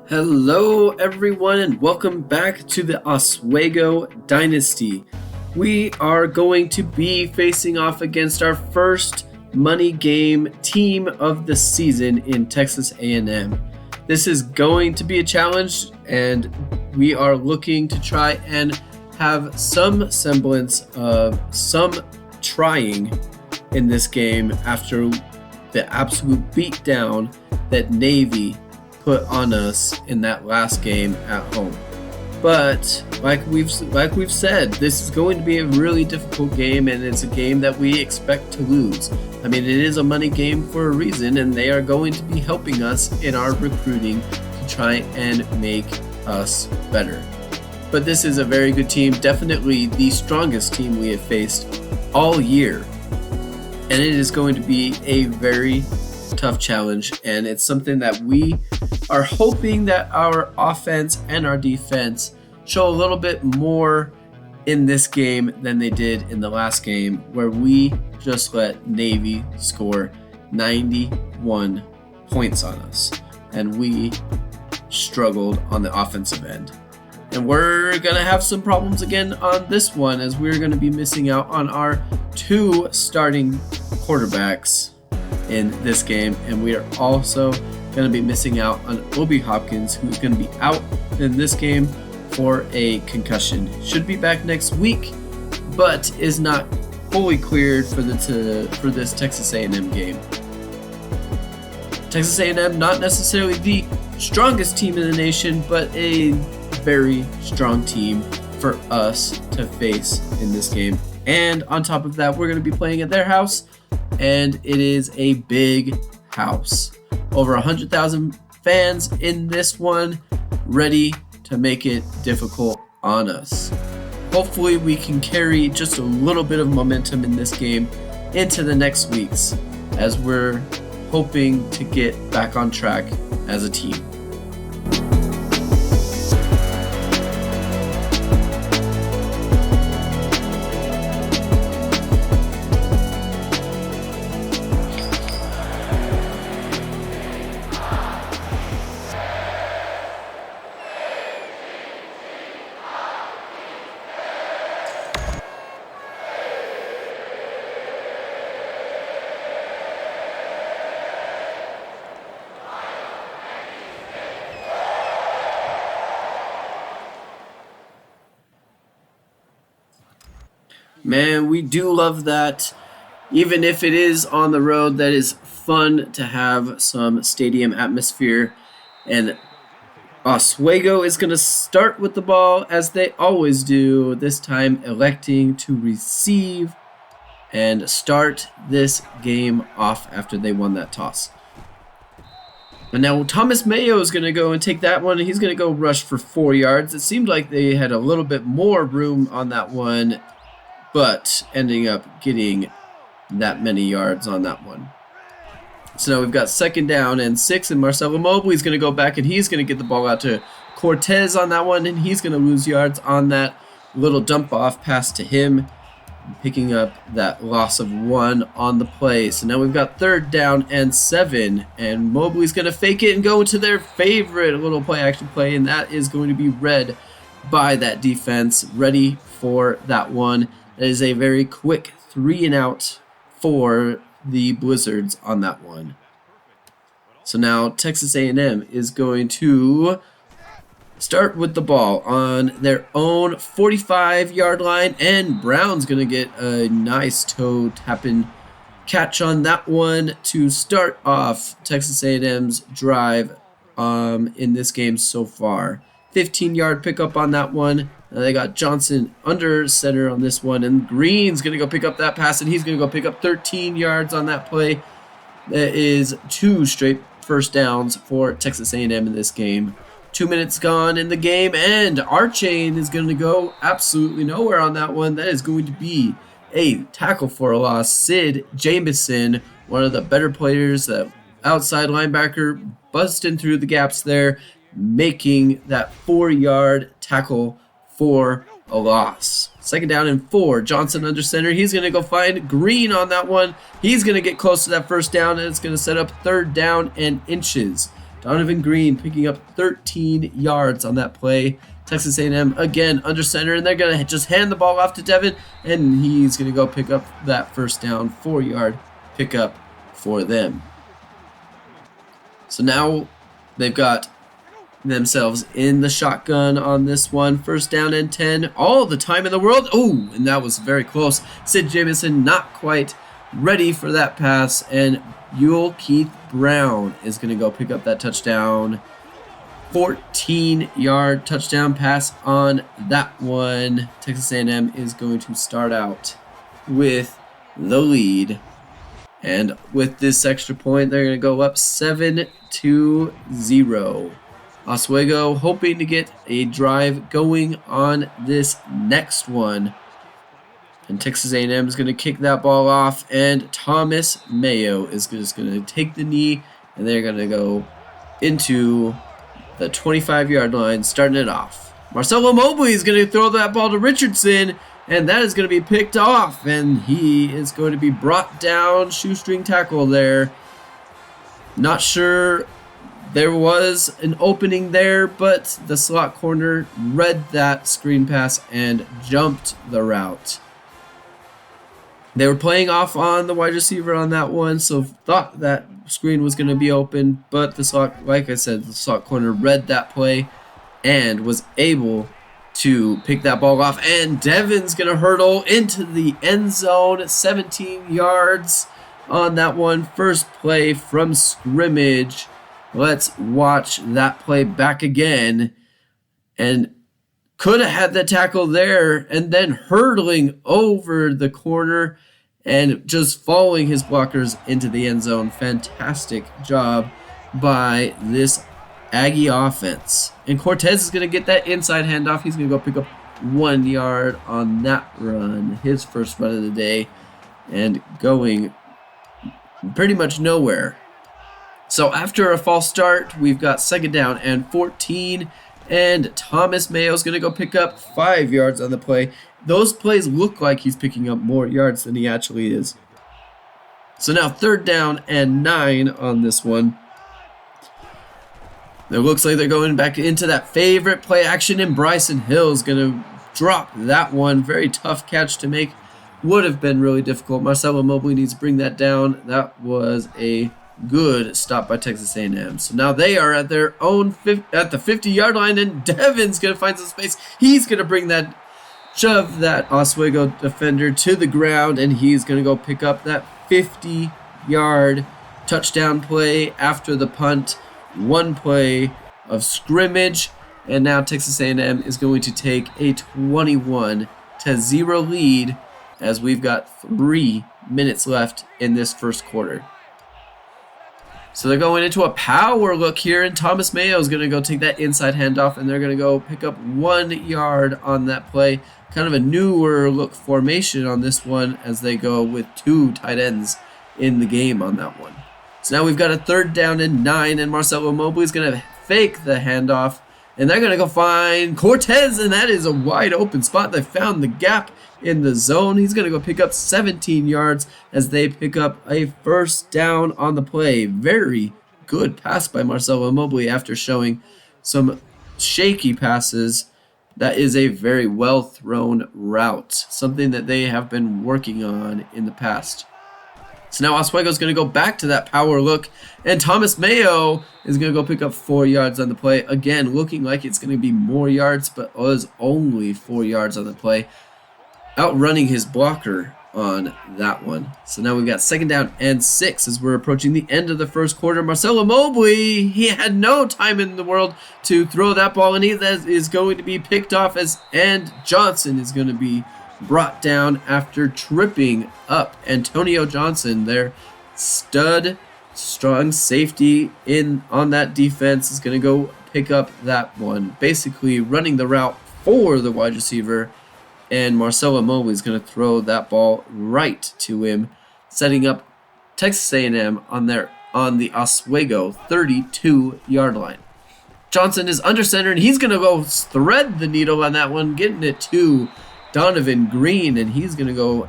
Hello, everyone, and welcome back to the Oswego Dynasty. We are going to be facing off against our first money game team of the season in Texas A&M. This is going to be a challenge, and we are looking to try and have some semblance of some trying in this game after the absolute beatdown that Navy put on us in that last game at home. But like we've said, this is going to be a really difficult game, and it's a game that we expect to lose. I mean, it is a money game for a reason, and they are going to be helping us in our recruiting to try and make us better. But this is a very good team, definitely the strongest team we have faced all year. And it is going to be a very tough challenge, and it's something that we are hoping that our offense and our defense show a little bit more in this game than they did in the last game, where we just let Navy score 91 points on us, and we struggled on the offensive end. And we're going to have some problems again on this one, as we're going to be missing out on our two starting quarterbacks in this game, and we are also going to be missing out on Obi Hopkins, who's going to be out in this game for a concussion. Should be back next week, but is not fully cleared for this Texas A&M game. Texas A&M, not necessarily the strongest team in the nation, but a very strong team for us to face in this game. And on top of that, we're going to be playing at their house, and it is a big house. Over 100,000 fans in this one, ready to make it difficult on us. Hopefully we can carry just a little bit of momentum in this game into the next weeks, as we're hoping to get back on track as a team. Man, we do love that. Even if it is on the road, that is fun to have some stadium atmosphere. And Oswego is going to start with the ball, as they always do, this time electing to receive and start this game off after they won that toss. And now Thomas Mayo is going to go and take that one. He's going to go rush for 4 yards. It seemed like they had a little bit more room on that one, but ending up getting that many yards on that one. So now we've got 2nd down and 6, and Marcelo Mobley's going to go back, and he's going to get the ball out to Cortez on that one, and he's going to lose yards on that little dump-off pass to him, picking up that loss of 1 on the play. So now we've got 3rd down and 7, and Mobley's going to fake it and go into their favorite little play-action play, and that is going to be read by that defense, ready for that one. That is a very quick 3-and-out for the Blizzards on that one. So now Texas A&M is going to start with the ball on their own 45-yard line, and Brown's going to get a nice toe tapping catch on that one to start off Texas A&M's drive in this game so far. 15-yard pickup on that one. They got Johnson under center on this one, and Green's going to go pick up that pass, and he's going to go pick up 13 yards on that play. That is 2 straight first downs for Texas A&M in this game. 2 minutes gone in the game, and Archain is going to go absolutely nowhere on that one. That is going to be a tackle for a loss. Sid Jameson, one of the better players, the outside linebacker, busting through the gaps there, making that 4-yard tackle for a loss. 2nd down and 4. Johnson under center. He's going to go find Green on that one. He's going to get close to that 1st down, and it's going to set up 3rd down and inches. Donovan Green picking up 13 yards on that play. Texas A&M again under center, and they're going to just hand the ball off to Devin, and he's going to go pick up that first down, 4-yard pickup for them. So now they've got themselves in the shotgun on this one. First down and 10. All the time in the world. Oh, and that was very close. Sid Jamison not quite ready for that pass, and Yule Keith Brown is going to go pick up that touchdown. 14-yard touchdown pass on that one. Texas A&M is going to start out with the lead. And with this extra point, they're going to go up 7-0. Oswego hoping to get a drive going on this next one. And Texas A&M is going to kick that ball off, and Thomas Mayo is just going to take the knee, and they're going to go into the 25-yard line, starting it off. Marcelo Mobley is going to throw that ball to Richardson, and that is going to be picked off, and he is going to be brought down. Shoestring tackle there. Not sure there was an opening there, but the slot corner read that screen pass and jumped the route. They were playing off on the wide receiver on that one, so thought that screen was going to be open, but the slot, like I said, the slot corner read that play and was able to pick that ball off, and Devin's going to hurdle into the end zone, 17 yards on that one. First play from scrimmage. Let's watch that play back again, and could have had the tackle there, and then hurdling over the corner and just following his blockers into the end zone. Fantastic job by this Aggie offense. And Cortez is going to get that inside handoff. He's going to go pick up 1 yard on that run, his first run of the day, and going pretty much nowhere. So after a false start, we've got second down and 14, and Thomas Mayo is going to go pick up 5 yards on the play. Those plays look like he's picking up more yards than he actually is. So now third down and 9 on this one. It looks like they're going back into that favorite play action, and Bryson Hill is going to drop that one. Very tough catch to make. Would have been really difficult. Marcelo Mobley needs to bring that down. That was a good stop by Texas A&M. So now they are at their own at the 50-yard line, and Devin's going to find some space. He's going to shove that Oswego defender to the ground, and he's going to go pick up that 50-yard touchdown play after the punt. One play of scrimmage, and now Texas A&M is going to take a 21-0 lead as we've got 3 minutes left in this first quarter. So they're going into a power look here, and Thomas Mayo is going to go take that inside handoff, and they're going to go pick up 1 yard on that play. Kind of a newer look formation on this one as they go with 2 tight ends in the game on that one. So now we've got a third down and 9, and Marcelo Mobley is going to fake the handoff, and they're going to go find Cortez, and that is a wide open spot. They found the gap in the zone. He's going to go pick up 17 yards as they pick up a first down on the play. Very good pass by Marcelo Mobley after showing some shaky passes. That is a very well thrown route, something that they have been working on in the past. So now Oswego is going to go back to that power look, and Thomas Mayo is going to go pick up 4 yards on the play. Again, looking like it's going to be more yards, but was only 4 yards on the play, outrunning his blocker on that one. So now we've got second down and 6 as we're approaching the end of the first quarter. Marcelo Mobley, he had no time in the world to throw that ball, and he is going to be picked off and Johnson is going to be brought down after tripping up. Antonio Johnson, their stud, strong safety on that defense, is going to go pick up that one, basically running the route for the wide receiver, and Marcelo Mobley is going to throw that ball right to him, setting up Texas A&M on the Oswego 32-yard line. Johnson is under center, and he's going to go thread the needle on that one, getting it to Donovan Green, and he's going to go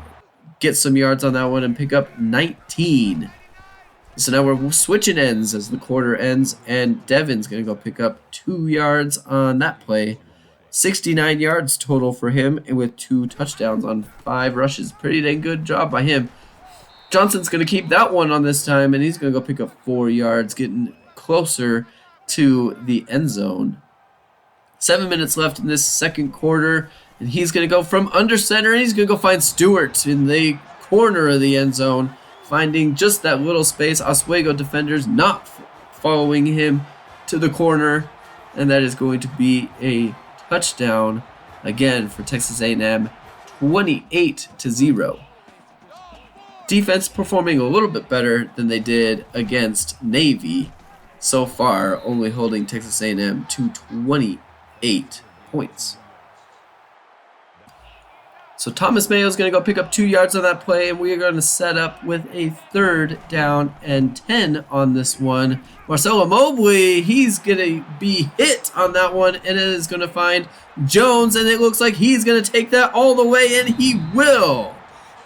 get some yards on that one and pick up 19. So now we're switching ends as the quarter ends, and Devin's going to go pick up 2 yards on that play. 69 yards total for him, and with 2 touchdowns on 5 rushes. Pretty dang good job by him. Johnson's going to keep that one on this time, and he's going to go pick up 4 yards, getting closer to the end zone. 7 minutes left in this second quarter, and he's going to go from under center, and he's going to go find Stewart in the corner of the end zone, finding just that little space. Oswego defenders not following him to the corner, and that is going to be a touchdown again for Texas A&M, 28-0. Defense performing a little bit better than they did against Navy so far, only holding Texas A&M to 28 points. So Thomas Mayo is going to go pick up 2 yards on that play, and we are going to set up with a 3rd down and 10 on this one. Marcelo Mobley, he's going to be hit on that one, and it is going to find Jones, and it looks like he's going to take that all the way, and he will.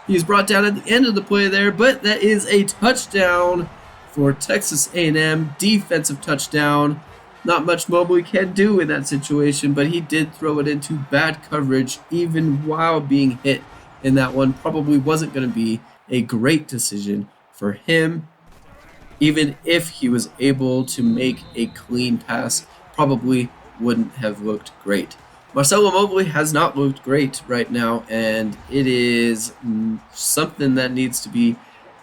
He's brought down at the end of the play there, but that is a touchdown for Texas A&M, defensive touchdown. Not much Mobley can do in that situation, but he did throw it into bad coverage even while being hit in that one. Probably wasn't going to be a great decision for him. Even if he was able to make a clean pass, probably wouldn't have looked great. Marcelo Mobley has not looked great right now, and it is something that needs to be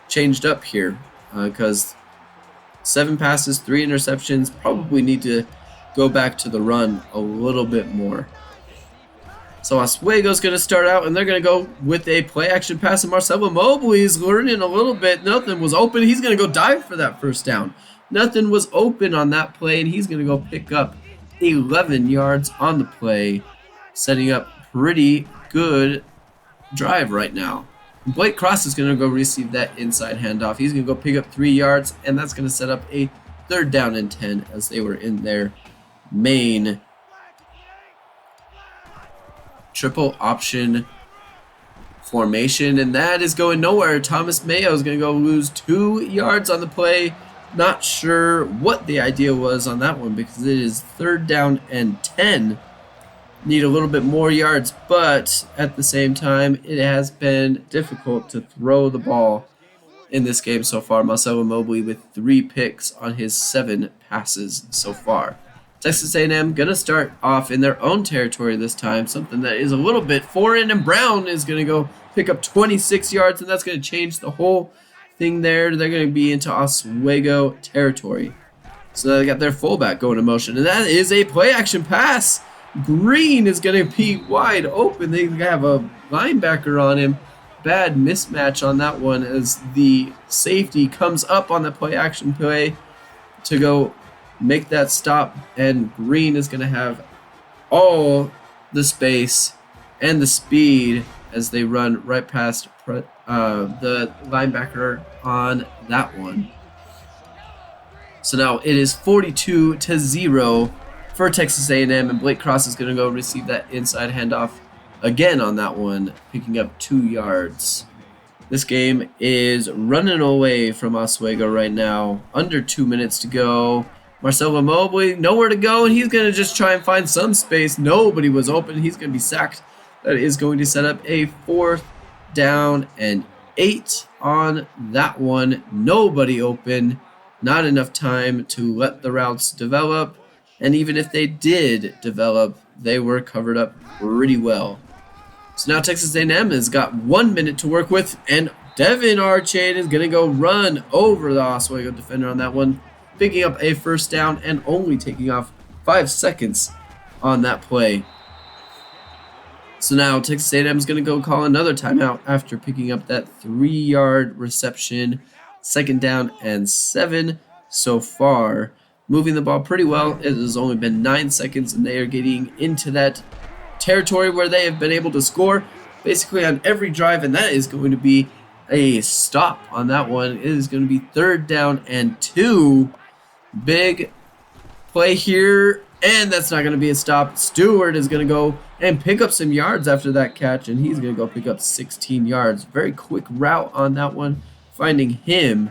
changed up here because 7 passes, 3 interceptions, probably need to go back to the run a little bit more. So Oswego's going to start out, and they're going to go with a play-action pass, and Marcelo Mobley is learning a little bit. Nothing was open. He's going to go dive for that first down. Nothing was open on that play, and he's going to go pick up 11 yards on the play, setting up pretty good drive right now. Blake Cross is going to go receive that inside handoff. He's going to go pick up 3 yards, and that's going to set up a 3rd down and 10 as they were in their main triple option formation, and that is going nowhere. Thomas Mayo is going to go lose 2 yards on the play. Not sure what the idea was on that one because it is 3rd down and 10. Need a little bit more yards, but at the same time, it has been difficult to throw the ball in this game so far. Marcelo Mobley with 3 picks on his 7 passes so far. Texas A&M going to start off in their own territory this time, something that is a little bit foreign, and Brown is going to go pick up 26 yards, and that's going to change the whole thing there. They're going to be into Oswego territory. So they got their fullback going in motion, and that is a play-action pass. Green is going to be wide open. They have a linebacker on him. Bad mismatch on that one as the safety comes up on the play-action play to go make that stop, and Green is going to have all the space and the speed as they run right past the linebacker on that one. So now it is 42-0 for Texas A&M, and Blake Cross is going to go receive that inside handoff again on that one, picking up 2 yards. This game is running away from Oswego right now. Under 2 minutes to go. Marcelo Mobley, nowhere to go, and he's going to just try and find some space. Nobody was open. He's going to be sacked. That is going to set up a 4th down and 8 on that one. Nobody open. Not enough time to let the routes develop. And even if they did develop, they were covered up pretty well. So now Texas A&M has got 1 minute to work with, and Devin Archain is going to go run over the Oswego defender on that one, picking up a 1st down and only taking off 5 seconds on that play. So now Texas A&M is going to go call another timeout after picking up that 3-yard reception. 2nd down and 7 so far. Moving the ball pretty well. It has only been 9 seconds, and they are getting into that territory where they have been able to score basically on every drive, and that is going to be a stop on that one. It is going to be 3rd down and 2. Big play here, and that's not going to be a stop. Stewart is going to go and pick up some yards after that catch, and he's going to go pick up 16 yards. Very quick route on that one, finding him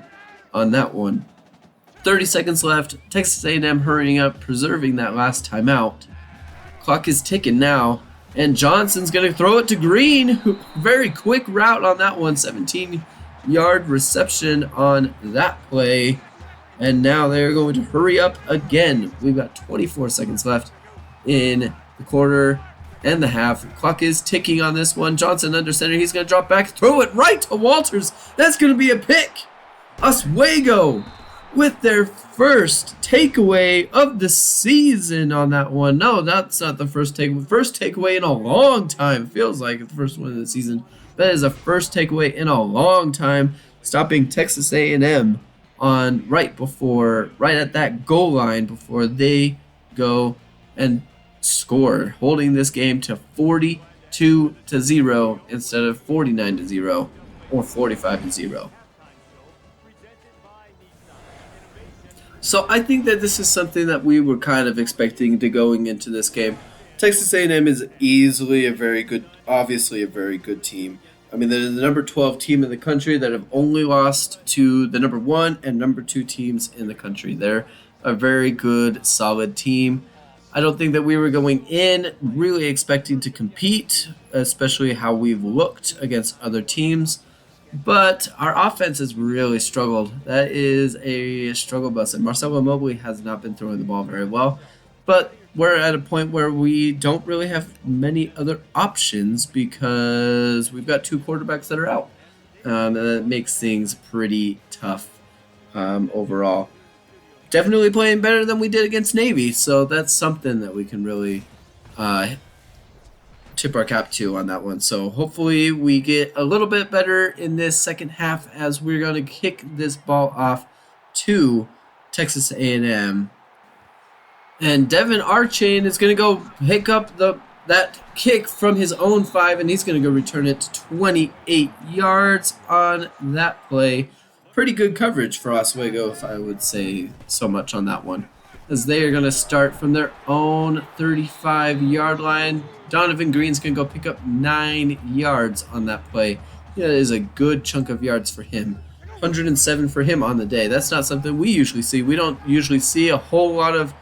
on that one. 30 seconds left. Texas A&M hurrying up, preserving that last timeout. Clock is ticking now. And Johnson's going to throw it to Green. Very quick route on that one. 17-yard reception on that play. And now they're going to hurry up again. We've got 24 seconds left in the quarter and the half. Clock is ticking on this one. Johnson under center. He's going to drop back. Throw it right to Walters. That's going to be a pick. Oswego with their first takeaway of the season on that one. No, that's not the first takeaway. First takeaway in a long time. Feels like the first one of the season. That is a first takeaway in a long time. Stopping Texas A&M on right at that goal line before they go and score, holding this game to 42-0 instead of 49-0 or 45-0. So I think that this is something that we were kind of expecting to going into this game. Texas A&M is obviously a very good team. I mean, they're the number 12 team in the country that have only lost to the number 1 and number 2 teams in the country. They're a very good, solid team. I don't think that we were going in really expecting to compete, especially how we've looked against other teams. But our offense has really struggled. That is a struggle bus. And Marcelo Mobley has not been throwing the ball very well. But we're at a point where we don't really have many other options because we've got 2 quarterbacks that are out. And that makes things pretty tough overall. Definitely playing better than we did against Navy. So that's something that we can really tip our cap to on that one. So hopefully we get a little bit better in this second half as we're going to kick this ball off to Texas A&M. And Devin Archain is going to go pick up that kick from his own 5, and he's going to go return it to 28 yards on that play. Pretty good coverage for Oswego, if I would say so much on that one, as they are going to start from their own 35-yard line. Donovan Green's going to go pick up 9 yards on that play. That is a good chunk of yards for him. 107 for him on the day. That's not something we usually see. We don't usually see a whole lot of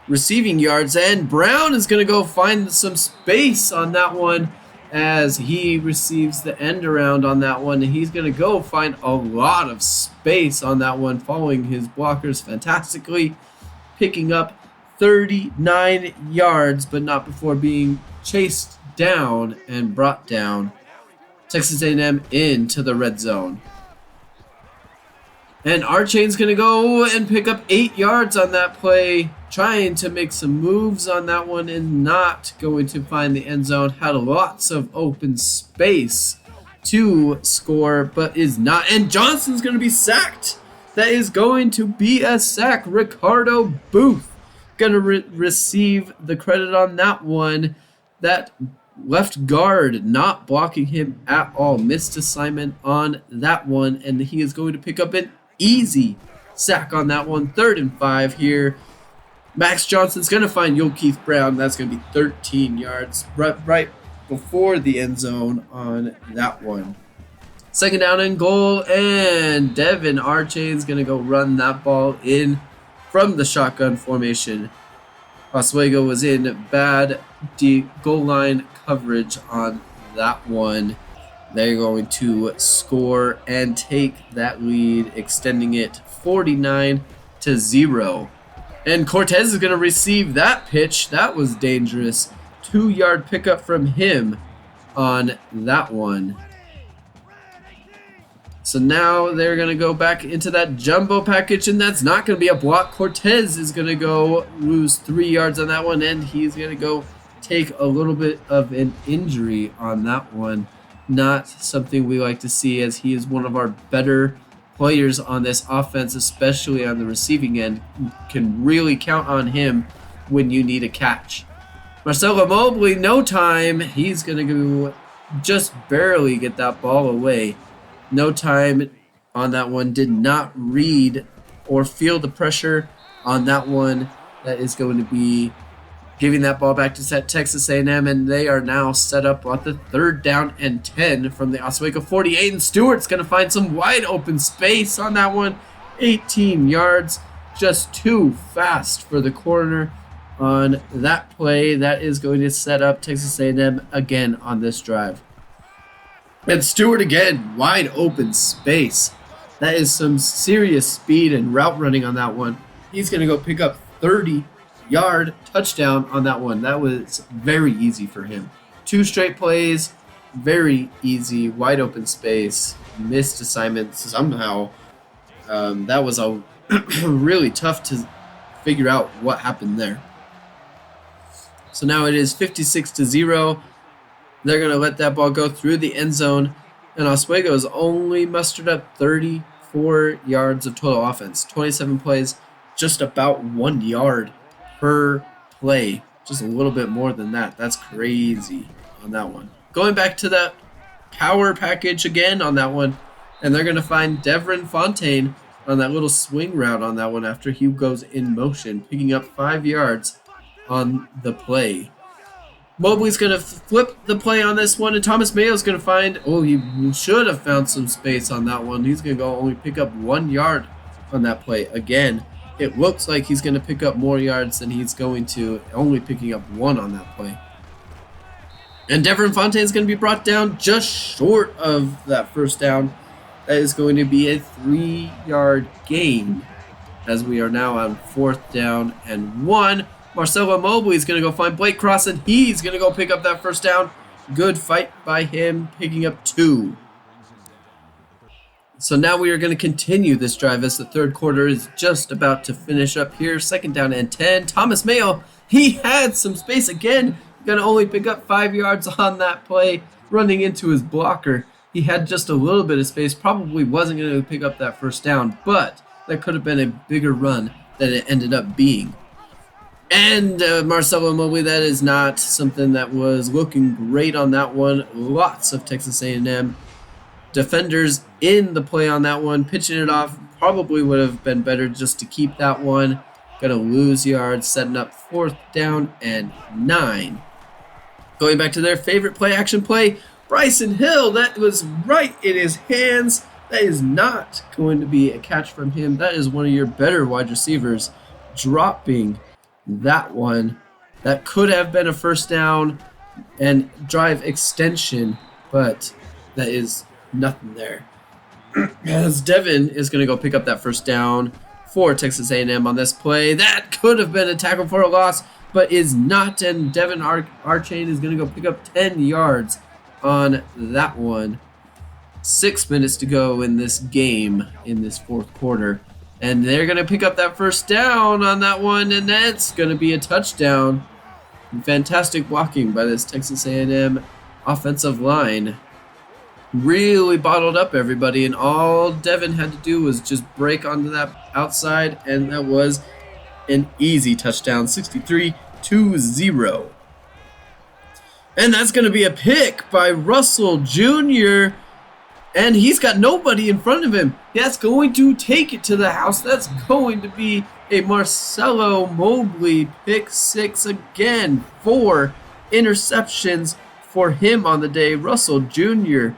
receiving yards. And Brown is going to go find some space on that one as he receives the end around on that one. And he's going to go find a lot of space on that one, following his blockers fantastically, picking up 39 yards, but not before being chased down and brought down. Texas A&M into the red zone. And Archain's going to go and pick up 8 yards on that play, trying to make some moves on that one and not going to find the end zone. Had lots of open space to score, but is not. And Johnson's going to be sacked. That is going to be a sack. Ricardo Booth going to receive the credit on that one. That left guard not blocking him at all. Missed assignment on that one, and he is going to pick up an easy sack on that one. 3rd and 5 here. Max Johnson's going to find Keith Brown. That's going to be 13 yards right before the end zone on that one. 2nd down and goal, and Devin Archain's going to go run that ball in from the shotgun formation. Oswego was in bad goal line coverage on that one. They're going to score and take that lead, extending it 49-0. And Cortez is going to receive that pitch. That was dangerous. 2-yard pickup from him on that one. So now they're going to go back into that jumbo package, and that's not going to be a block. Cortez is going to go lose 3 yards on that one, and he's going to go take a little bit of an injury on that one. Not something we like to see, as he is one of our better players on this offense, especially on the receiving end. You can really count on him when you need a catch. Marcelo Mobley, no time. He's going to go just barely get that ball away. No time on that one. Did not read or feel the pressure on that one. That is going to be giving that ball back to Texas A&M, and they are now set up at the 3rd down and 10 from the Oswego 48. And Stewart's going to find some wide open space on that one 18 yards, just too fast for the corner on that play. That is going to set up Texas A&M again on this drive. And Stewart again, wide open space. That is some serious speed and route running on that one. He's going to go pick up 30-yard touchdown on that one. That was very easy for him. 2 straight plays, very easy, wide open space, missed assignments somehow. That was a really tough to figure out what happened there. So now it is 56-0. They're going to let that ball go through the end zone, and Oswego has only mustered up 34 yards of total offense. 27 plays, just about 1 yard per play. Just a little bit more than that. That's crazy on that one. Going back to that power package again on that one, and they're going to find Devin Fontaine on that little swing route on that one after he goes in motion, picking up 5 yards on the play. Mobley's going to flip the play on this one, and Thomas Mayo's going to find, he should have found some space on that one. He's going to go only pick up 1 yard on that play. Again, it looks like he's going to pick up more yards than he's going to, only picking up 1 on that play. And Devin Fontaine is going to be brought down just short of that first down. That is going to be a 3-yard gain as we are now on 4th down and 1. Marcelo Mobley is going to go find Blake Cross, and he's going to go pick up that first down. Good fight by him, picking up 2. So now we are going to continue this drive as the third quarter is just about to finish up here. 2nd down and 10. Thomas Mayo, he had some space again. Going to only pick up 5 yards on that play, running into his blocker. He had just a little bit of space, probably wasn't going to pick up that first down, but that could have been a bigger run than it ended up being. And Marcelo Mobley, that is not something that was looking great on that one. Lots of Texas A&M defenders in the play on that one. Pitching it off probably would have been better just to keep that one. Going to lose yards, setting up 4th down and 9. Going back to their favorite play, action play, Bryson Hill, that was right in his hands. That is not going to be a catch from him. That is one of your better wide receivers dropping that one. That could have been a first down and drive extension, but that is nothing there. As Devin is going to go pick up that first down for Texas A&M on this play. That could have been a tackle for a loss, but is not, and Devin Archain is going to go pick up 10 yards on that one. 6 minutes to go in this game in this 4th quarter. And they're going to pick up that first down on that one, and that's going to be a touchdown. Fantastic blocking by this Texas A&M offensive line. Really bottled up everybody, and all Devin had to do was just break onto that outside, and that was an easy touchdown, 63-0. And that's going to be a pick by Russell Jr., and he's got nobody in front of him. That's going to take it to the house. That's going to be a Marcelo Mobley pick 6 again. 4 interceptions for him on the day. Russell Jr.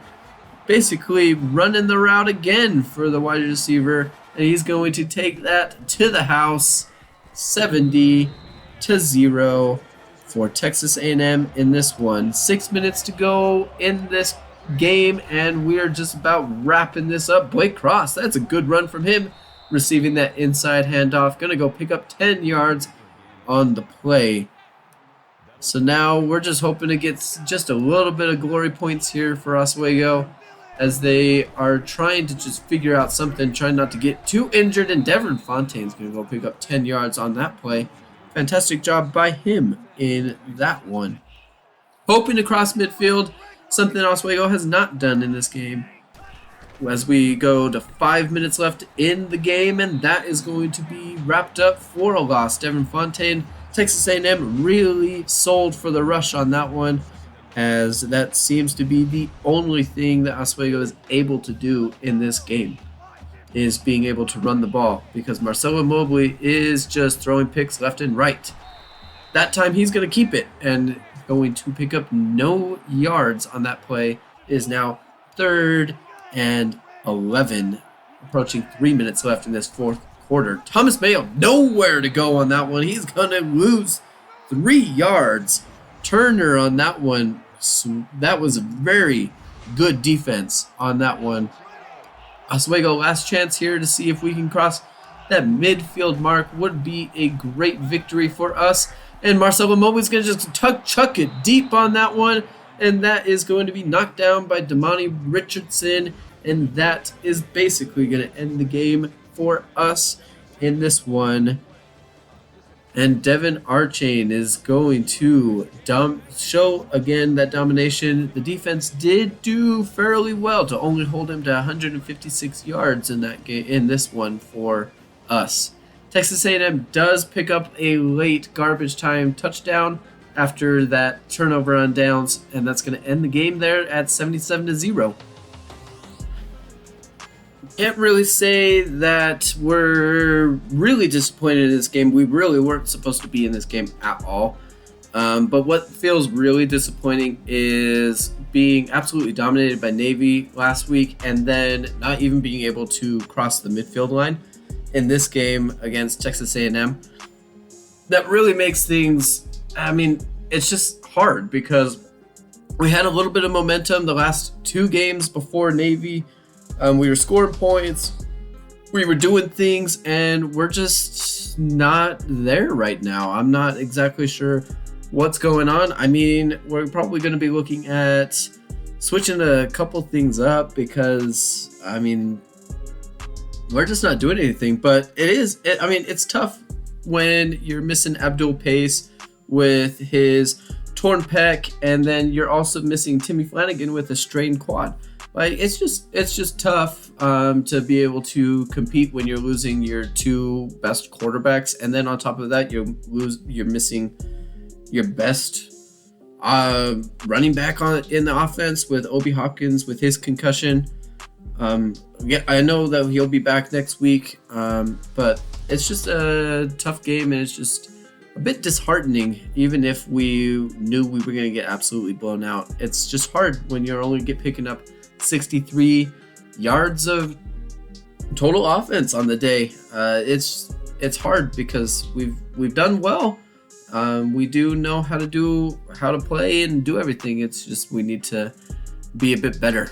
basically running the route again for the wide receiver, and he's going to take that to the house. 70-0 for Texas A&M in this one. 6 minutes to go in this game, and we are just about wrapping this up. Blake Cross, that's a good run from him, receiving that inside handoff. Going to go pick up 10 yards on the play. So now we're just hoping to get just a little bit of glory points here for Oswego as they are trying to just figure out something, trying not to get too injured, and Devin Fontaine's going to go pick up 10 yards on that play. Fantastic job by him in that one. Hoping to cross midfield, something Oswego has not done in this game. As we go to 5 minutes left in the game, and that is going to be wrapped up for a loss. Devin Fontaine, Texas A&M really sold for the rush on that one, as that seems to be the only thing that Oswego is able to do in this game, is being able to run the ball, because Marcelo Mobley is just throwing picks left and right. That time he's going to keep it, and going to pick up no yards on that play. Is now 3rd and 11 approaching 3 minutes left in this fourth quarter. Thomas Mayo, nowhere to go on that one. He's going to lose 3 yards. Turner on that one. So that was a very good defense on that one. Oswego, last chance here to see if we can cross that midfield mark. Would be a great victory for us. And Marcelo Mobley's going to just chuck it deep on that one. And that is going to be knocked down by Damani Richardson. And that is basically going to end the game for us in this one. And Devin Archain is going to show again that domination. The defense did do fairly well to only hold him to 156 yards in that game, in this one for us. Texas A&M does pick up a late garbage time touchdown after that turnover on downs, and that's going to end the game there at 77-0. Can't really say that we're really disappointed in this game. We really weren't supposed to be in this game at all. But what feels really disappointing is being absolutely dominated by Navy last week and then not even being able to cross the midfield line in this game against Texas A&M. That really makes things, it's just hard because we had a little bit of momentum the last 2 games before Navy. We were scoring points, we were doing things, and we're just not there right now. I'm not exactly sure what's going on. We're probably going to be looking at switching a couple things up because, we're just not doing anything. But it's tough when you're missing Abdul Pace with his torn pec, and then you're also missing Timmy Flanagan with a strained quad. It's just tough to be able to compete when you're losing your 2 best quarterbacks, and then on top of that, you're missing your best running back in the offense with Obi Hopkins with his concussion. I know that he'll be back next week, but it's just a tough game, and it's just a bit disheartening. Even if we knew we were going to get absolutely blown out, it's just hard when you're only picking up 63 yards of total offense on the day. It's hard because we've done well. We do know how to play and do everything. It's just we need to be a bit better.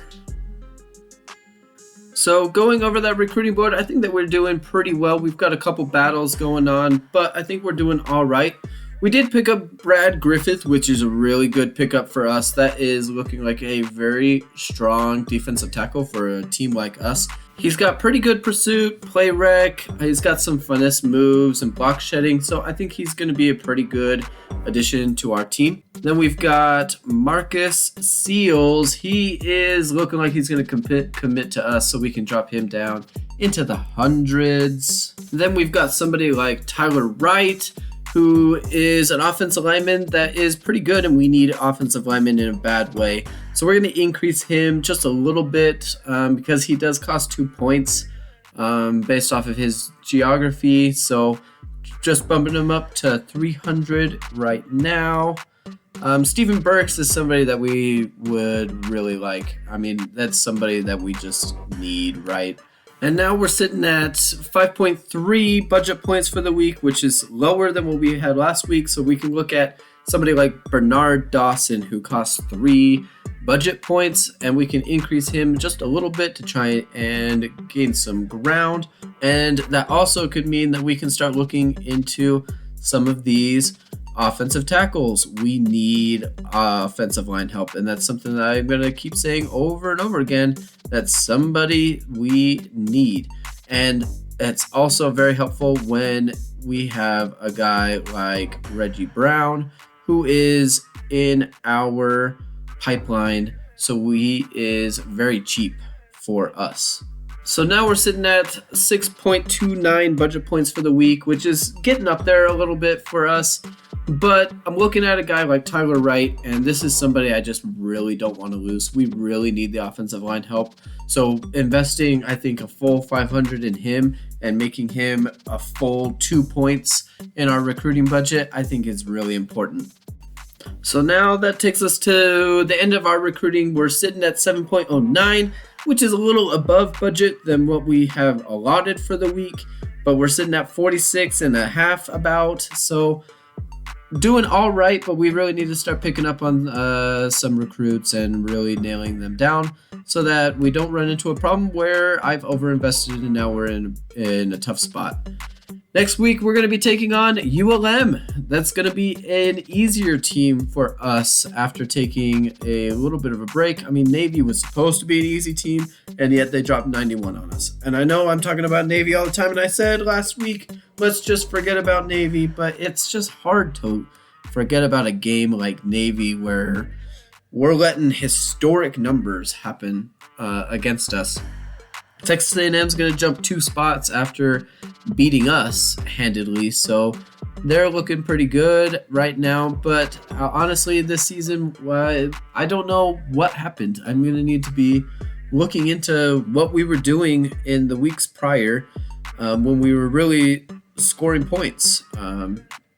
So going over that recruiting board, I think that we're doing pretty well. We've got a couple battles going on, but I think we're doing all right. We did pick up Brad Griffith, which is a really good pickup for us. That is looking like a very strong defensive tackle for a team like us. He's got pretty good pursuit, play rec. He's got some finesse moves and block shedding. So I think he's going to be a pretty good addition to our team. Then we've got Marcus Seals. He is looking like he's going to commit to us so we can drop him down into the hundreds. Then we've got somebody like Tyler Wright, who is an offensive lineman that is pretty good, and we need offensive linemen in a bad way. So we're going to increase him just a little bit because he does cost 2 points based off of his geography. So just bumping him up to 300 right now. Stephen Burks is somebody that we would really like. That's somebody that we just need, right? And now we're sitting at 5.3 budget points for the week, which is lower than what we had last week. So we can look at somebody like Bernard Dawson, who costs 3 budget points, and we can increase him just a little bit to try and gain some ground. And that also could mean that we can start looking into some of these offensive tackles. We need offensive line help, and that's something that I'm going to keep saying over and over again. That's somebody we need. And it's also very helpful when we have a guy like Reggie Brown, who is in our pipeline, so he is very cheap for us. So now we're sitting at 6.29 budget points for the week, which is getting up there a little bit for us. But I'm looking at a guy like Tyler Wright, and this is somebody I just really don't want to lose. We really need the offensive line help. So investing, I think, a full 500 in him and making him a full 2 points in our recruiting budget, I think is really important. So now that takes us to the end of our recruiting. We're sitting at 7.09. which is a little above budget than what we have allotted for the week, but we're sitting at 46 and a half about, so doing all right, but we really need to start picking up on some recruits and really nailing them down so that we don't run into a problem where I've overinvested and now we're in a tough spot. Next week, we're going to be taking on ULM. That's going to be an easier team for us after taking a little bit of a break. I mean, Navy was supposed to be an easy team, and yet they dropped 91 on us. And I know I'm talking about Navy all the time, and I said last week, let's just forget about Navy, but it's just hard to forget about a game like Navy where we're letting historic numbers happen against us. Texas A&M is going to jump 2 spots after beating us handedly, so they're looking pretty good right now. But honestly, this season, I don't know what happened. I'm going to need to be looking into what we were doing in the weeks prior when we were really scoring points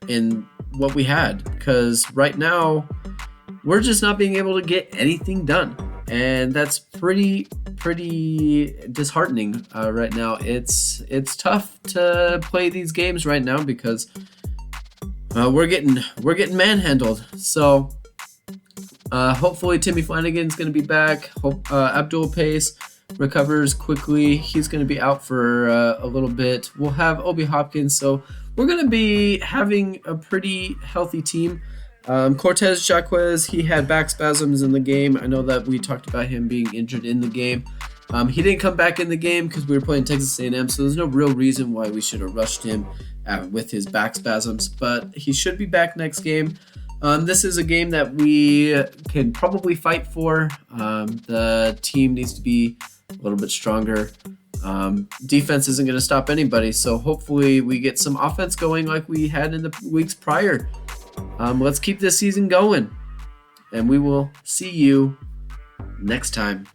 in what we had, because right now we're just not being able to get anything done. And that's pretty disheartening right now. It's tough to play these games right now because we're getting manhandled. So hopefully Timmy Flanagan's going to be back. Hope Abdul Pace recovers quickly. He's going to be out for a little bit. We'll have Obi Hopkins. So we're going to be having a pretty healthy team. Cortez Jacquez, he had back spasms in the game. I know that we talked about him being injured in the game. He didn't come back in the game because we were playing Texas A&M, so there's no real reason why we should have rushed him with his back spasms, but he should be back next game. This is a game that we can probably fight for. The team needs to be a little bit stronger. Defense isn't going to stop anybody, so hopefully we get some offense going like we had in the weeks prior. Let's keep this season going, and we will see you next time.